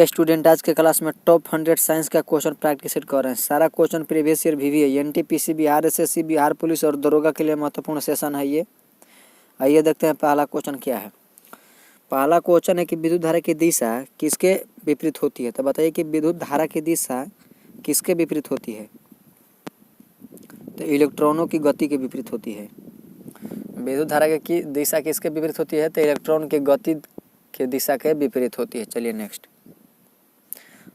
Student आज के class में टॉप 100 साइंस का क्वेश्चन प्रैक्टिस कर रहे हैं। सारा क्वेश्चन प्रीवियस ईयर भी है। NTPC, Bihar SSC, Bihar police और दरोगा के लिए महत्वपूर्ण सेशन है ये। आइए देखते हैं पहला क्वेश्चन क्या है। पहला क्वेश्चन है कि विद्युत धारा की दिशा किसके विपरीत होती है। तो बताइए कि विद्युत धारा की दिशा किसके विपरीत होती है। तो इलेक्ट्रॉनों की गति के विपरीत होती है। विद्युत धारा की दिशा किसके विपरीत होती है। तो इलेक्ट्रॉन की गति की दिशा के विपरीत होती है। चलिए नेक्स्ट।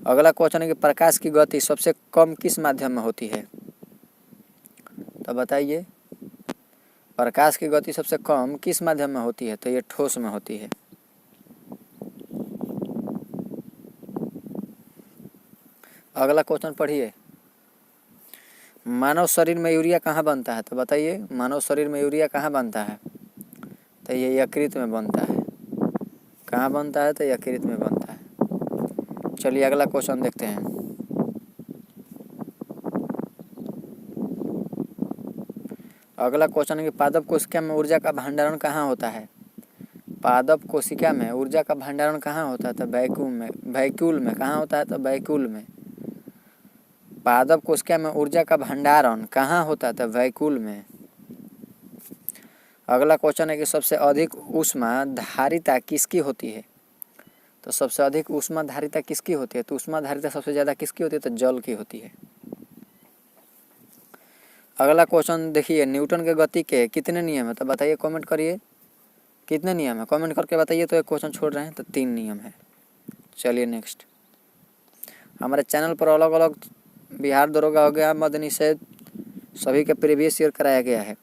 अगला क्वेश्चन है कि प्रकाश की गति सबसे कम किस माध्यम में होती है। तो बताइए प्रकाश की गति सबसे कम किस माध्यम में होती है। तो ये ठोस में होती है। अगला क्वेश्चन पढ़िए। मानव शरीर में यूरिया कहाँ बनता है। तो बताइए मानव शरीर में यूरिया कहाँ बनता है। तो ये यकृत में बनता है। कहाँ बनता है। तो यकृत में बनता है। चलिए अगला क्वेश्चन देखते हैं। अगला क्वेश्चन है कि पादप कोशिका में ऊर्जा का भंडारण कहाँ होता है। पादप कोशिका में ऊर्जा का भंडारण कहाँ होता है। तो वैक्यूल में कहाँ होता है। तो वैक्यूल में। पादप कोशिका में ऊर्जा का भंडारण कहाँ होता है। तो वैक्यूल में। अगला क्वेश्चन है कि सबसे अधिक ऊष्मा धारिता किसकी होती है। तो सबसे अधिक ऊष्मा धारिता किसकी होती है। तो ऊष्मा धारिता सबसे ज़्यादा किसकी होती है। तो जल की होती है। अगला क्वेश्चन देखिए, न्यूटन के गति के कितने नियम है। तो बताइए, कमेंट करिए कितने नियम है। कमेंट करके बताइए। तो एक क्वेश्चन छोड़ रहे हैं तो 3 नियम है। चलिए नेक्स्ट। हमारे चैनल पर अलग अलग बिहार दरोगा हो गया, मद्य निषेध, सभी के प्रीवियस ईयर कराया गया है,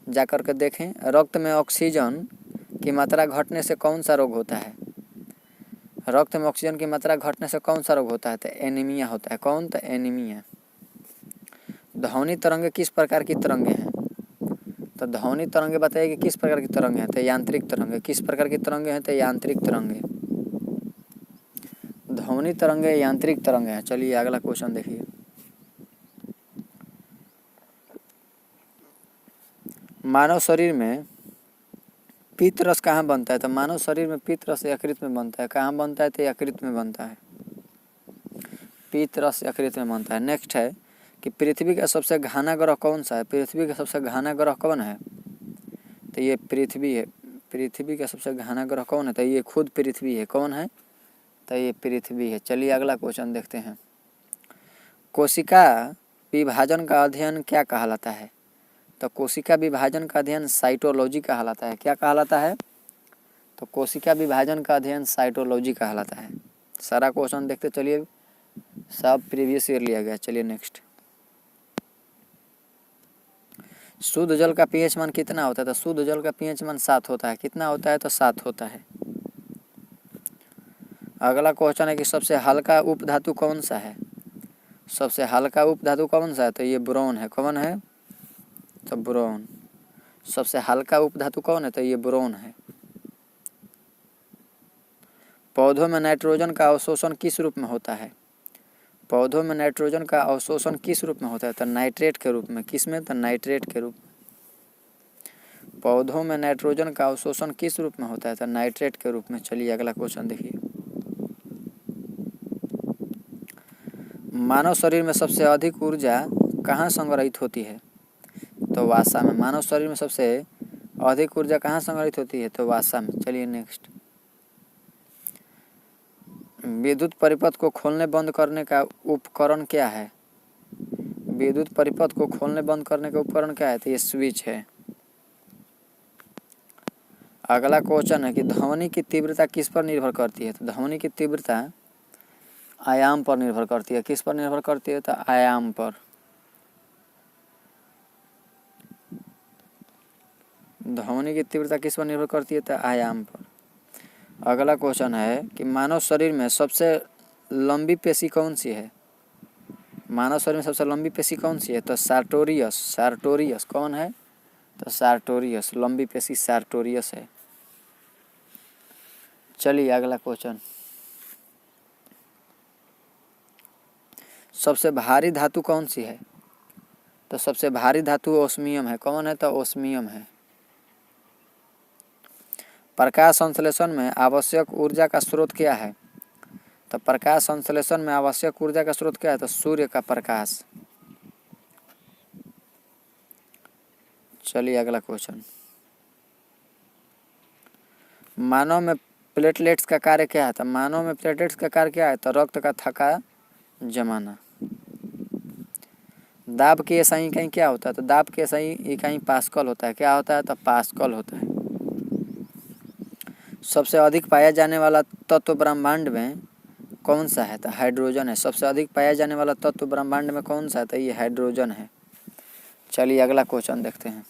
जा कर के देखें। रक्त में ऑक्सीजन की मात्रा घटने से कौन सा रोग होता है। रक्त में ऑक्सीजन की मात्रा घटने से कौन सा रोग होता है। तो एनीमिया होता है। कौन। तो एनीमिया। ध्वनि तरंगे किस प्रकार की तरंगे हैं। तो ध्वनि तरंगे बताइए कि किस प्रकार की तरंगे हैं। तो यांत्रिक तरंगे। किस प्रकार की तरंगे हैं। तो यांत्रिक तरंगे। ध्वनि तरंगे यांत्रिक तरंगे हैं। चलिए अगला क्वेश्चन देखिए। मानव शरीर में पित्त रस कहाँ बनता है। तो मानव शरीर में पित्त रस यकृत में बनता है। कहाँ बनता है। तो यकृत में बनता है। पित्त रस यकृत में बनता है। नेक्स्ट है कि पृथ्वी का सबसे घना ग्रह कौन सा है। पृथ्वी का सबसे घना ग्रह कौन है। तो ये पृथ्वी है। पृथ्वी का सबसे घना ग्रह कौन है। तो ये खुद पृथ्वी है। कौन है। तो ये पृथ्वी है। चलिए अगला क्वेश्चन देखते हैं। कोशिका विभाजन का अध्ययन क्या कहलाता है। तो कोशिका विभाजन का अध्ययन साइटोलॉजी कहलाता है। क्या कहलाता है। तो कोशिका विभाजन का अध्ययन साइटोलॉजी कहलाता है। सारा क्वेश्चन देखते चलिए, सब प्रीवियस ईयर लिया गया। चलिए नेक्स्ट। शुद्ध जल का पीएच मान कितना होता है। तो शुद्ध जल का पीएच मान 7 होता है। कितना होता है। तो 7 होता है। अगला क्वेश्चन है कि सबसे हल्का उपधातु कौन सा है। सबसे हल्का उपधातु कौन सा है। तो ये बोरोन है। कौन है। तो बोरोन। सबसे हल्का उपधातु कौन है। तो ये बोरोन है। पौधों में नाइट्रोजन का अवशोषण किस रूप में होता है। पौधों में नाइट्रोजन का अवशोषण किस रूप में होता है। तो नाइट्रेट के रूप में। किस में। तो नाइट्रेट के रूप में। पौधों में नाइट्रोजन का अवशोषण किस रूप में होता है। तो नाइट्रेट के रूप में। चलिए अगला क्वेश्चन देखिए। मानव शरीर में सबसे अधिक ऊर्जा कहाँ संग्रहित होती है। तो वसा में। मानव शरीर में सबसे अधिक ऊर्जा कहाँ संग्रहित होती है। तो वसा में। चलिए नेक्स्ट। विद्युत परिपथ को खोलने बंद करने का उपकरण क्या है। विद्युत परिपथ को खोलने बंद करने का उपकरण क्या है। तो ये स्विच है। अगला क्वेश्चन है कि ध्वनि की तीव्रता किस पर निर्भर करती है। तो ध्वनि की तीव्रता आयाम पर निर्भर करती है। किस पर निर्भर करती है। तो आयाम पर। ध्वनि की तीव्रता किस पर निर्भर करती है। तो आयाम पर। अगला क्वेश्चन है कि मानव शरीर में सबसे लंबी पेशी कौन सी है। मानव शरीर में सबसे लंबी पेशी कौन सी है। तो सार्टोरियस। सार्टोरियस। कौन है। तो सार्टोरियस। लंबी पेशी सार्टोरियस है। चलिए अगला क्वेश्चन। सबसे भारी धातु कौन सी है। तो सबसे भारी धातु ओस्मियम है। कौन है। तो ओस्मियम है। प्रकाश संश्लेषण में आवश्यक ऊर्जा का स्रोत क्या है। तो प्रकाश संश्लेषण में आवश्यक ऊर्जा का स्रोत क्या है? तो सूर्य का प्रकाश। चलिए अगला क्वेश्चन, मानव में प्लेटलेट्स का कार्य क्या है? तो मानव में प्लेटलेट्स का कार्य क्या है? तो रक्त का थक्का जमाना। दाब की एसआई इकाई क्या होता है? तो दाब की एसआई इकाई पास्कल होता है। क्या होता है? तो पास्कल होता है। सबसे अधिक पाया जाने वाला तत्व ब्रह्मांड में कौन सा है? तो हाइड्रोजन है। सबसे अधिक पाया जाने वाला तत्व ब्रह्मांड में कौन सा है? तो ये हाइड्रोजन है। चलिए अगला क्वेश्चन देखते हैं,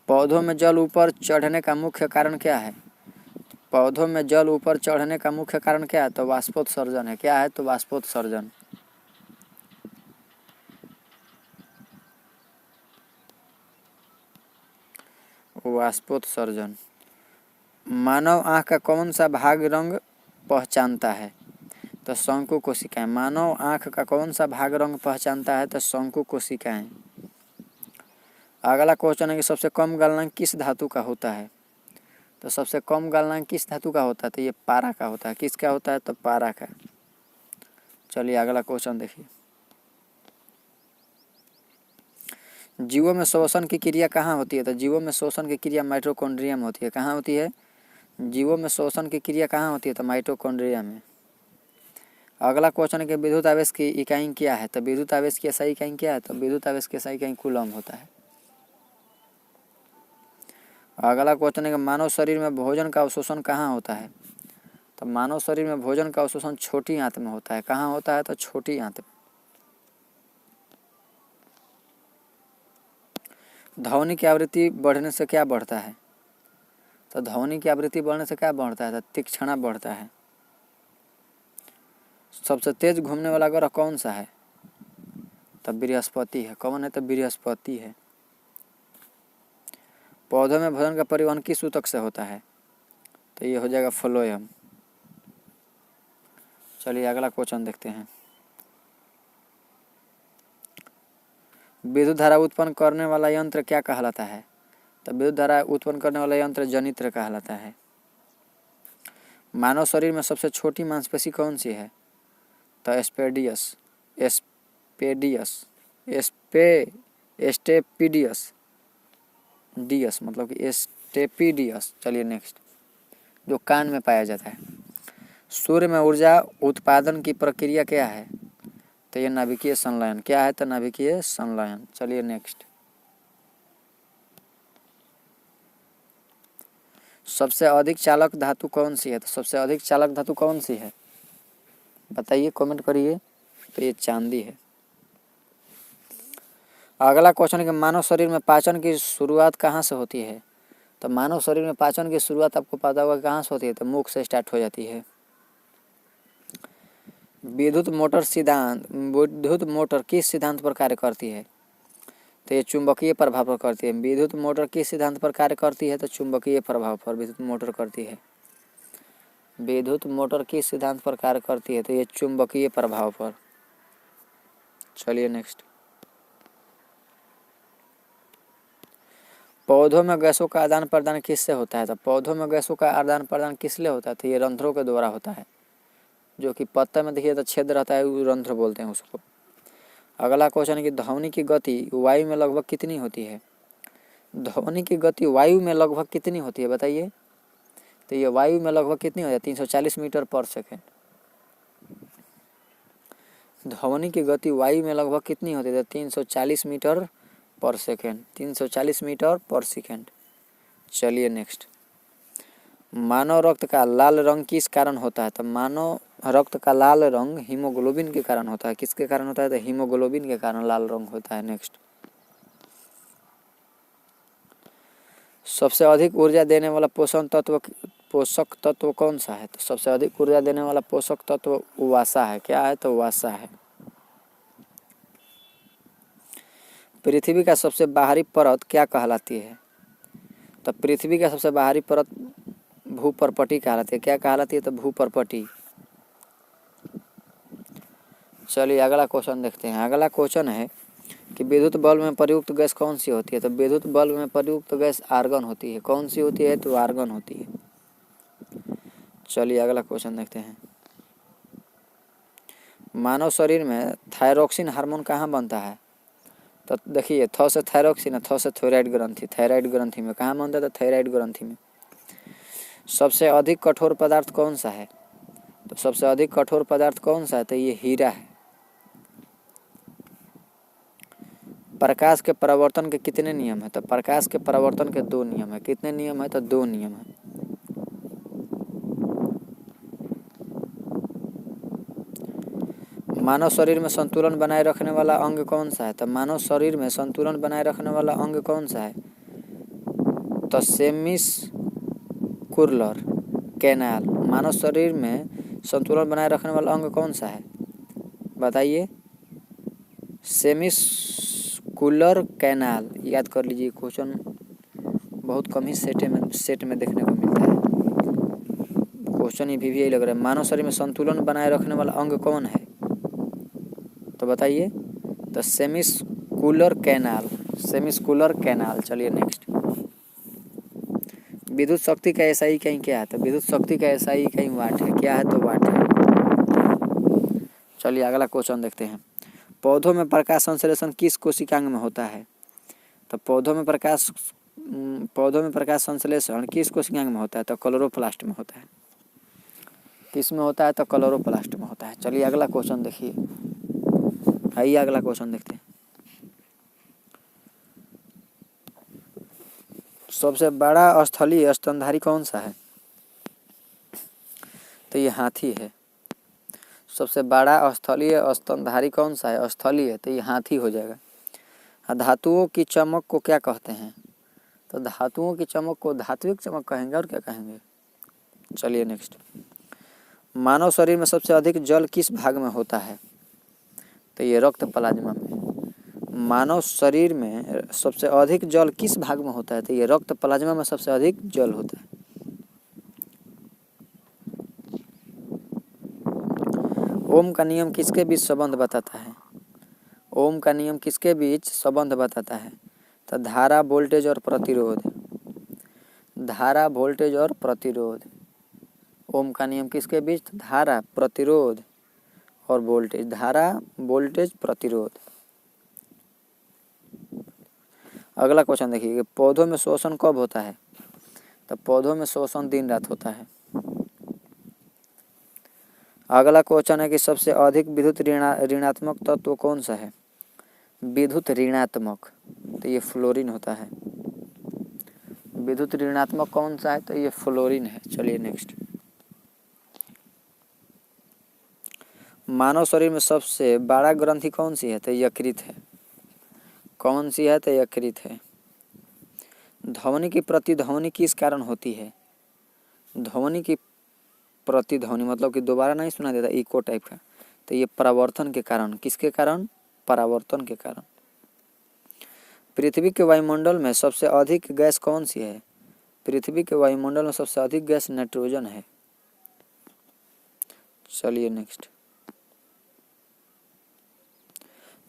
पौधों में जल ऊपर चढ़ने का मुख्य कारण क्या है? पौधों में जल ऊपर चढ़ने का मुख्य कारण क्या है? तो वाष्पोत्सर्जन है। क्या है? तो वाष्पोत्सर्जन। वाष्पोत्सर्जन। मानव आँख का कौन सा भाग रंग पहचानता है? तो शंकु कोशिकाएं। मानव आँख का कौन सा भाग रंग पहचानता है? तो शंकु कोशिकाएं। अगला क्वेश्चन है कि सबसे कम गलनांक किस धातु का होता है? तो सबसे कम गलनांक किस धातु का होता है? तो ये पारा का होता है। किसका होता है? तो पारा का। चलिए अगला क्वेश्चन देखिए, जीवों में श्वसन की क्रिया कहाँ होती है? तो जीवों में श्वसन की क्रिया माइटोकॉन्ड्रिया में होती है। कहाँ होती है? जीवों में श्वसन की क्रिया कहाँ होती है? तो माइटोकॉन्ड्रिया में। अगला क्वेश्चन है कि विद्युत आवेश की इकाई क्या है? तो विद्युत आवेश की एसआई इकाई क्या है? तो विद्युत आवेश की एसआई इकाई कूलम होता है। अगला क्वेश्चन है कि मानव शरीर में भोजन का अवशोषण कहाँ होता है? तो मानव शरीर में भोजन का अवशोषण छोटी आंत में होता है। कहाँ होता है? तो छोटी आंत में। ध्वनि की आवृत्ति बढ़ने से क्या बढ़ता है? तो ध्वनि की आवृत्ति बढ़ने से क्या बढ़ता है? तो तीक्ष्णता बढ़ता है। सबसे तेज घूमने वाला ग्रह कौन सा है? तो बृहस्पति है। कौन है? तो बृहस्पति है। पौधों में भोजन का परिवहन किस ऊतक से होता है? तो ये हो जाएगा फ्लोएम। चलिए अगला क्वेश्चन देखते हैं, विद्युत धारा उत्पन्न करने वाला यंत्र क्या कहलाता है? तो विद्युत धारा उत्पन्न करने वाला यंत्र जनित्र कहलाता है। मानव शरीर में सबसे छोटी मांसपेशी कौन सी है? तो एस्पेडियस। एस्पेडियस एस्टेपिडियस डियस मतलब कि एस्टेपिडियस। चलिए नेक्स्ट, जो कान में पाया जाता है। सूर्य में ऊर्जा उत्पादन की प्रक्रिया क्या है? तो ये नाभिकीय संलयन। क्या है? तो नाभिकीय संलयन। चलिए नेक्स्ट, सबसे अधिक चालक धातु कौन सी है? तो सबसे अधिक चालक धातु कौन सी है? बताइए, कमेंट करिए। तो ये चांदी है। अगला क्वेश्चन है कि मानव शरीर में पाचन की शुरुआत कहाँ से होती है? तो मानव शरीर में पाचन की शुरुआत आपको पता होगा कहाँ से होती है? तो मुख से स्टार्ट हो जाती है। विद्युत मोटर किस सिद्धांत पर कार्य करती है? तो ये चुंबकीय प्रभाव पर करती है। विद्युत मोटर किस सिद्धांत पर कार्य करती है? तो चुंबकीय प्रभाव पर विद्युत मोटर करती है। विद्युत मोटर किस सिद्धांत पर कार्य करती है? तो ये चुंबकीय प्रभाव पर। चलिए नेक्स्ट, पौधों में गैसों का आदान प्रदान किससे होता है? तो पौधों में गैसों का आदान प्रदान किस लिए होता है? तो ये रंध्रों के द्वारा होता है। जो कि पत्ते में देखिए तो छेद रहता है, वो रंध्र बोलते हैं उसको। अगला क्वेश्चन है कि ध्वनि की गति वायु में लगभग कितनी होती है? ध्वनि की गति वायु में लगभग कितनी होती है? बताइए। तो ये वायु में लगभग कितनी होती है? 340 मीटर पर सेकेंड। ध्वनि की गति वायु में लगभग कितनी होती है? 340 मीटर पर सेकेंड। 340 मीटर पर सेकेंड। चलिए नेक्स्ट, मानव रक्त का लाल रंग किस कारण होता है? तो मानव रक्त का लाल रंग हीमोग्लोबिन के कारण होता है। किसके कारण होता है? तो हीमोग्लोबिन के कारण लाल रंग होता है। नेक्स्ट, सबसे अधिक ऊर्जा देने वाला पोषक तत्व कौन सा है? तो सबसे अधिक ऊर्जा देने वाला पोषक तत्व वसा है। क्या है? तो वसा है। पृथ्वी का सबसे बाहरी परत क्या कहलाती है? तो पृथ्वी का सबसे बाहरी परत भूपर्पटी कहलाती है। क्या कहलाती है? तो भूपर्पटी। चलिए अगला क्वेश्चन देखते हैं। अगला क्वेश्चन है कि विद्युत बल्ब में प्रयुक्त गैस कौन सी होती है? तो विद्युत बल्ब में प्रयुक्त गैस आर्गन होती है। कौन सी होती है? तो आर्गन होती है। चलिए अगला क्वेश्चन देखते हैं। मानव शरीर में थायरोक्सिन हार्मोन कहाँ बनता है? तो देखिए, थ से थायरोक्सिन, थ से थायराइड ग्रंथि, थायराइड ग्रंथि में कहाँ बनता है? तो थायराइड ग्रंथि में। सबसे अधिक कठोर पदार्थ कौन सा है? तो सबसे अधिक कठोर पदार्थ कौन सा है? तो ये हीरा है। प्रकाश के परावर्तन के कितने नियम है? तो प्रकाश के परावर्तन के 2 नियम है। कितने नियम है? तो 2 नियम है। मानव शरीर में संतुलन बनाए रखने वाला अंग कौन सा है? तो मानव शरीर में संतुलन बनाए रखने वाला अंग कौन सा है? तो सेमिस्कुलर कैनाल। मानव शरीर में संतुलन बनाए रखने वाला अंग कौन सा है? बताइए। सेमिस्कुलर कैनाल। याद कर लीजिए, क्वेश्चन बहुत कम ही सेट में देखने को मिलता है। क्वेश्चन ये भी यही लग रहा है। मानव शरीर में संतुलन बनाए रखने वाला अंग कौन है? तो बताइए। तो सेमिस्कुलर कैनाल, सेमिस्कुलर कैनाल। चलिए नेक्स्ट। विद्युत शक्ति का एसआई कहीं क्या है? तो विद्युत शक्ति का एसआई कहीं वाट है। क्या है? तो वाट है। चलिए अगला क्वेश्चन देखते हैं। पौधों में प्रकाश संश्लेषण किस कोशिकांग में होता है? तो पौधों में प्रकाश संश्लेषण किस कोशिकांग में होता है? तो क्लोरोप्लास्ट में होता है। किस में होता है? तो क्लोरोप्लास्ट में होता है। चलिए अगला क्वेश्चन देखिए। आइए अगला क्वेश्चन देखते हैं। सबसे बड़ा स्थलीय स्तनधारी कौन सा है? तो ये हाथी है। सबसे बड़ा स्थलीय स्तनधारी कौन सा है? स्थलीय, तो ये हाथी हो जाएगा। धातुओं की चमक को क्या कहते हैं? तो धातुओं की चमक को धात्विक चमक कहेंगे, और क्या कहेंगे? चलिए नेक्स्ट। मानव शरीर में सबसे अधिक जल किस भाग में होता है? तो ये रक्त प्लाज्मा में। मानव शरीर में सबसे अधिक जल किस भाग में होता है? तो ये रक्त प्लाज्मा में सबसे अधिक जल होता है। ओम का नियम किसके बीच संबंध बताता है? ओम का नियम किसके बीच संबंध बताता है? तो धारा, वोल्टेज और प्रतिरोध। धारा, वोल्टेज और प्रतिरोध। ओम का नियम किसके बीच? धारा, प्रतिरोध और वोल्टेज। धारा, वोल्टेज, प्रतिरोध। अगला क्वेश्चन देखिए। पौधों में शोषण कब होता है? तो पौधों में शोषण दिन रात होता है। अगला क्वेश्चन है कि सबसे अधिक विद्युत ऋणात्मक तत्व कौन सा है? विद्युत ऋणात्मक, तो ये फ्लोरीन होता है। विद्युत ऋणात्मक कौन सा है? तो ये फ्लोरीन है। चलिए नेक्स्ट। मानव शरीर में सबसे बड़ा ग्रंथि कौन सी है? तो यकृत है। कौन सी है? तो यकृत है। ध्वनि की प्रतिध्वनि किस कारण होती है? ध्वनि की प्रतिध्वनि मतलब कि दोबारा नहीं सुना देता, इको टाइप का। तो ये परावर्तन के कारण। किसके कारण? परावर्तन के कारण। पृथ्वी के वायुमंडल में सबसे अधिक गैस कौन सी है? पृथ्वी के वायुमंडल में सबसे अधिक गैस नाइट्रोजन है। चलिए नेक्स्ट।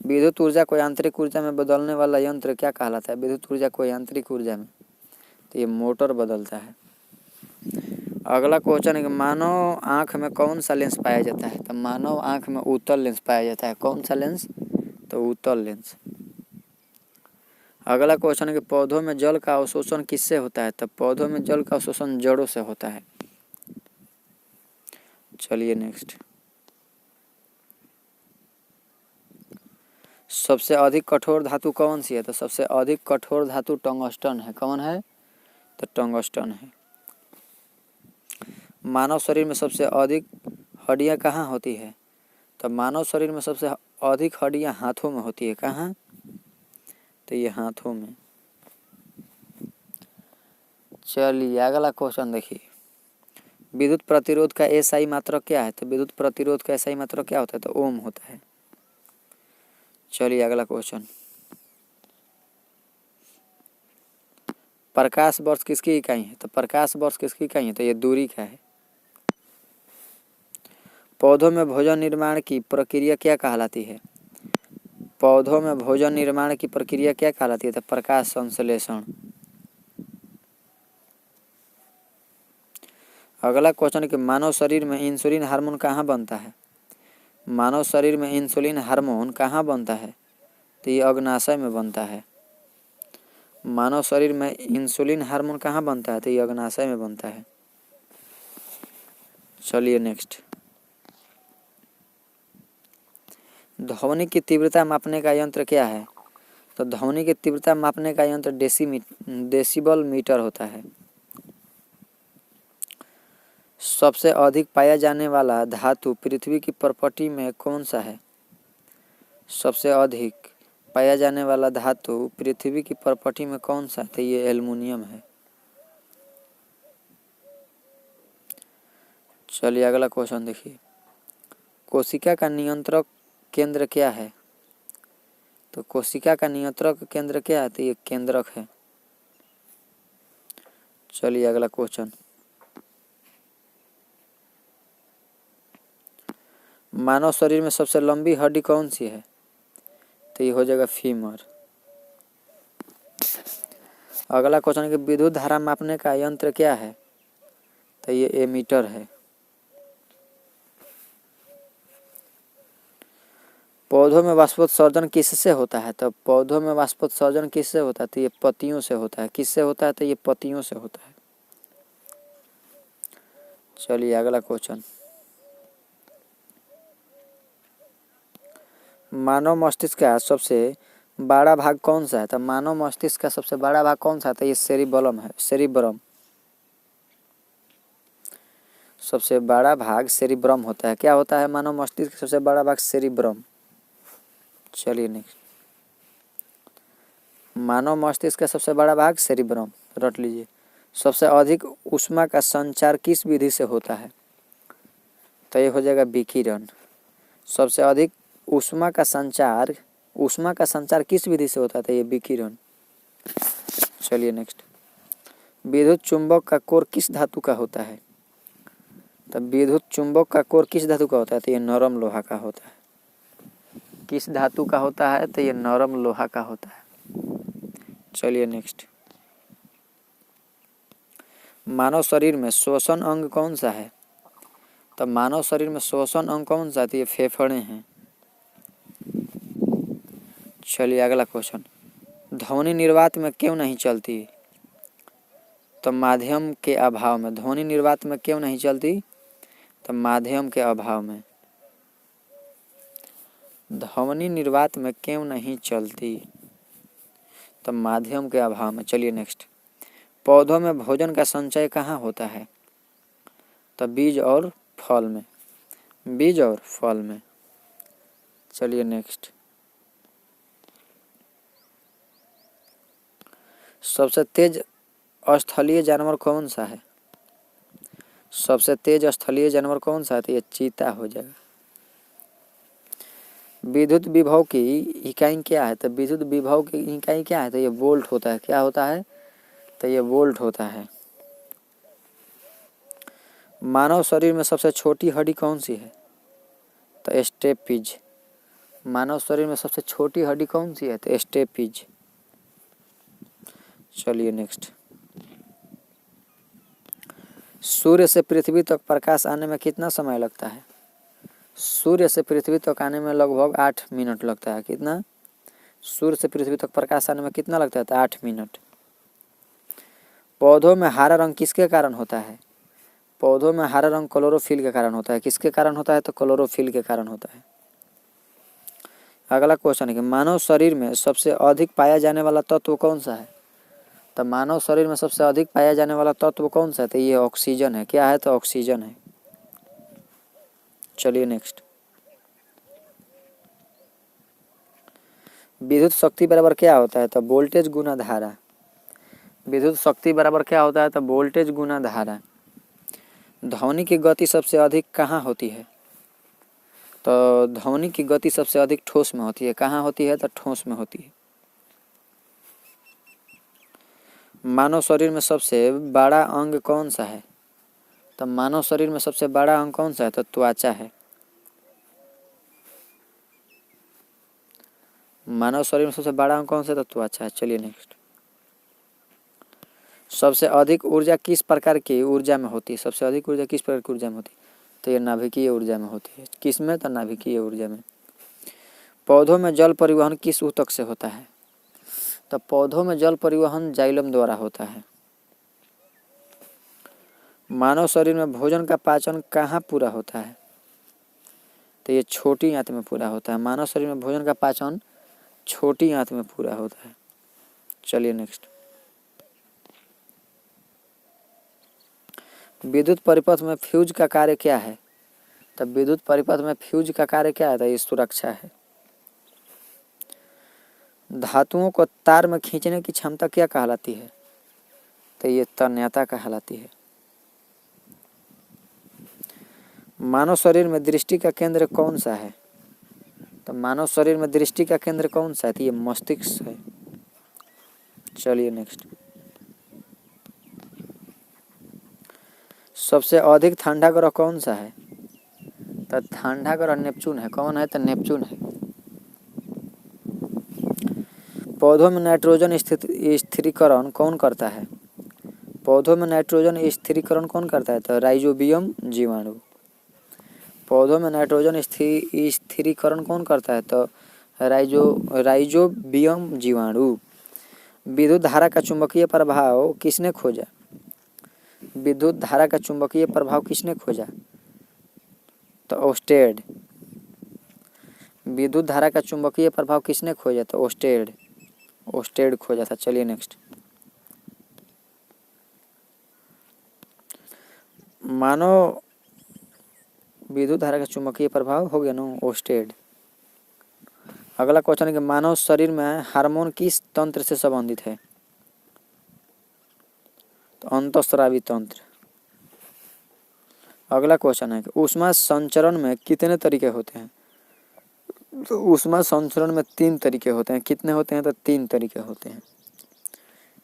विद्युत ऊर्जा को यांत्रिक ऊर्जा में बदलने वाला यंत्र क्या कहलाता है? विद्युत ऊर्जा को यांत्रिक ऊर्जा में, तो ये मोटर बदलता है। अगला क्वेश्चन है कि मानव आँख में कौन सा लेंस पाया जाता है? तो मानव आँख में उत्तल लेंस पाया जाता है। कौन सा लेंस? तो उत्तल लेंस। अगला क्वेश्चन है कि पौधों में जल का अवशोषण किससे होता है? तो पौधों में जल का अवशोषण जड़ों से होता है। चलिए नेक्स्ट। सबसे अधिक कठोर धातु कौन सी है? तो सबसे अधिक कठोर धातु टंगस्टन है। कौन है? तो टंगस्टन है। मानव शरीर में सबसे अधिक हड्डियां कहाँ होती है? तो मानव शरीर में सबसे अधिक हड्डियां हाथों में होती है। कहाँ? तो ये हाथों में। चलिए अगला क्वेश्चन देखिए। विद्युत प्रतिरोध का एसआई मात्रक क्या है? तो विद्युत प्रतिरोध का एसआई मात्रक क्या होता है? तो ओम होता है। चलिए अगला क्वेश्चन। प्रकाश वर्ष किसकी इकाई है? तो प्रकाश वर्ष किसकी इकाई है? तो ये दूरी का है। पौधों में भोजन निर्माण की प्रक्रिया क्या कहलाती है? पौधों में भोजन निर्माण की प्रक्रिया क्या कहलाती है? तो प्रकाश संश्लेषण। अगला क्वेश्चन है कि मानव शरीर में इंसुलिन हार्मोन कहाँ बनता है। मानव शरीर में इंसुलिन हार्मोन कहाँ बनता है, तो ये अग्नाशय में बनता है। मानव शरीर में इंसुलिन हार्मोन कहाँ बनता है, तो ये अग्नाशय में बनता है। चलिए नेक्स्ट, ध्वनि की तीव्रता मापने का यंत्र क्या है। तो ध्वनि की तीव्रता मापने का यंत्र डेसिबल मीटर होता है। सबसे अधिक पाया जाने वाला धातु पृथ्वी की प्रॉपर्टी में कौन सा है। सबसे अधिक पाया जाने वाला धातु पृथ्वी की प्रॉपर्टी में कौन सा है, तो ये एल्युमिनियम है। चलिए अगला क्वेश्चन देखिए, कोशिका का नियंत्रक केंद्र क्या है। तो कोशिका का नियंत्रक केंद्र क्या है, तो ये केंद्रक है। चलिए अगला क्वेश्चन, मानव शरीर में सबसे लंबी हड्डी कौन सी है, तो ये हो जाएगा फीमर। अगला क्वेश्चन है कि विद्युत धारा मापने का यंत्र क्या है, तो ये एमीटर है। पौधों में वाष्पोत्सर्जन किससे होता है। तो पौधों में वाष्पोत्सर्जन किससे होता है, तो ये पत्तियों से होता है। किससे होता है, तो ये पत्तियों से होता है। चलिए अगला क्वेश्चन, मानव मस्तिष्क का सबसे बड़ा भाग कौन सा है। तो मानव मस्तिष्क का सबसे बड़ा भाग कौन सा है, तो ये सेरिबलम है। सेरिब्रम, सबसे बड़ा भाग सेरिब्रम होता है। क्या होता है मानव मस्तिष्क का सबसे बड़ा भाग, सेरिब्रम। चलिए नेक्स्ट, मानव मस्तिष्क का सबसे बड़ा भाग सेरिब्रम, रट लीजिए। सबसे अधिक ऊष्मा का संचार किस विधि से होता है, तो ये हो जाएगा विकिरण। सबसे अधिक ऊष्मा का संचार किस विधि से होता है, तो ये विकिरण। चलिए नेक्स्ट, विद्युत चुंबक का कोर किस धातु का होता है। तो विद्युत चुंबक का कोर किस धातु का होता है, तो ये नरम लोहा का होता है। किस धातु का होता है, तो ये नरम लोहा का होता है। चलिए नेक्स्ट, मानव शरीर में श्वसन अंग कौन सा है। तो मानव शरीर में श्वसन अंग कौन सा है, तो ये फेफड़े हैं। चलिए अगला क्वेश्चन, ध्वनि निर्वात में क्यों नहीं चलती। तो माध्यम के अभाव में। ध्वनि निर्वात में क्यों नहीं चलती, तो माध्यम के अभाव में। ध्वनि निर्वात में क्यों नहीं चलती, तो माध्यम के अभाव में। चलिए नेक्स्ट, पौधों में भोजन का संचय कहाँ होता है। तो बीज और फल में। बीज और फल में। चलिए नेक्स्ट, सबसे तेज स्थलीय जानवर कौन सा है। सबसे तेज स्थलीय जानवर कौन सा है, तो ये चीता हो जाएगा। विद्युत विभव की इकाई क्या है। तो विद्युत विभव की इकाई क्या है, तो ये वोल्ट होता है। क्या होता है, तो ये वोल्ट होता है। मानव शरीर में सबसे छोटी हड्डी कौन सी है, तो स्टेपिज। मानव शरीर में सबसे छोटी हड्डी कौन सी है, तो स्टेपिज। चलिए नेक्स्ट, सूर्य से पृथ्वी तक प्रकाश आने में कितना समय लगता है। सूर्य से पृथ्वी तक आने में लगभग 8 मिनट लगता है। कितना, सूर्य से पृथ्वी तक प्रकाश आने में कितना लगता है, तो 8 मिनट। पौधों में हरा रंग किसके कारण होता है। पौधों में हरा रंग क्लोरोफिल के कारण होता है। किसके कारण होता है, तो क्लोरोफिल के कारण होता है। अगला क्वेश्चन है कि मानव शरीर में सबसे अधिक पाया जाने वाला तत्व कौन सा है। तो मानव शरीर में सबसे अधिक पाया जाने वाला तत्व कौन सा है, तो ये ऑक्सीजन है। क्या है, तो ऑक्सीजन है। चलिए नेक्स्ट, विद्युत शक्ति बराबर क्या होता है, तो वोल्टेज गुना धारा। विद्युत शक्ति बराबर क्या होता है, तो वोल्टेज गुना धारा। ध्वनि की गति सबसे अधिक कहाँ होती है। तो ध्वनि की गति सबसे अधिक ठोस में होती है। कहाँ होती है, तो ठोस में होती है। मानव शरीर में सबसे बड़ा अंग कौन सा है। तो मानव शरीर में सबसे बड़ा अंग कौन सा है, तो त्वचा है। मानव शरीर में सबसे बड़ा अंग कौन सा है, तो त्वचा है। चलिए नेक्स्ट, सबसे अधिक ऊर्जा किस प्रकार की ऊर्जा में होती है? सबसे अधिक ऊर्जा किस प्रकार की ऊर्जा में होती है? तो ये नाभिकीय ऊर्जा में होती है। किस में? तो नाभिकीय ऊर्जा में। पौधों में जल परिवहन किस ऊतक से होता है? तो पौधों में जल परिवहन जाइलम द्वारा होता है। मानव शरीर में भोजन का पाचन कहाँ पूरा होता है? तो ये छोटी आंत में पूरा होता है। मानव शरीर में भोजन का पाचन छोटी आंत में पूरा होता है। चलिए नेक्स्ट। विद्युत परिपथ में फ्यूज का कार्य क्या है? तो विद्युत परिपथ में फ्यूज का कार्य क्या है? तो ये सुरक्षा है। धातुओं को तार में खींचने की क्षमता क्या कहलाती है? तो ये तन्यता कहलाती है। मानव शरीर में दृष्टि का केंद्र कौन सा है? तो मानव शरीर में दृष्टि का केंद्र कौन सा है? तो ये मस्तिष्क है। चलिए नेक्स्ट। सबसे अधिक ठंडा ग्रह कौन सा है? तो ठंडा ग्रह नेपच्यून है। कौन है? तो नेपच्यून है। पौधों में नाइट्रोजन स्थिरीकरण कौन करता है? पौधों में नाइट्रोजन स्थिरीकरण कौन करता है? तो राइजोबियम जीवाणु। पौधों में नाइट्रोजन स्थिरीकरण कौन करता है? तो राइजोबियम जीवाणु। विद्युत धारा का चुंबकीय प्रभाव किसने खोजा? विद्युत धारा का चुंबकीय प्रभाव किसने खोजा? तो ओस्टेड। विद्युत धारा का चुंबकीय प्रभाव किसने खोजा? तो ओस्टेड खोजा था। चलिए नेक्स्ट। मानव विद्युत धारा का चुंबकीय प्रभाव हो गया ना, ओस्टेड। अगला क्वेश्चन है कि मानव शरीर में हार्मोन किस तंत्र से संबंधित है? तो अंतःस्रावी तंत्र। अगला क्वेश्चन है कि ऊष्मा संचरण में कितने तरीके होते हैं? तो ऊष्मा संचरण में 3 तरीके होते हैं। कितने होते हैं? तो 3 तरीके होते हैं।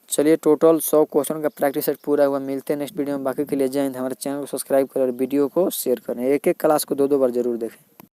चलिए टोटल 100 क्वेश्चन का प्रैक्टिस सेट पूरा हुआ। मिलते हैं नेक्स्ट वीडियो में। बाकी के लिए जय हिंद। हमारे चैनल को सब्सक्राइब करें और वीडियो को शेयर करें। एक एक क्लास को 2-2 बार जरूर देखें।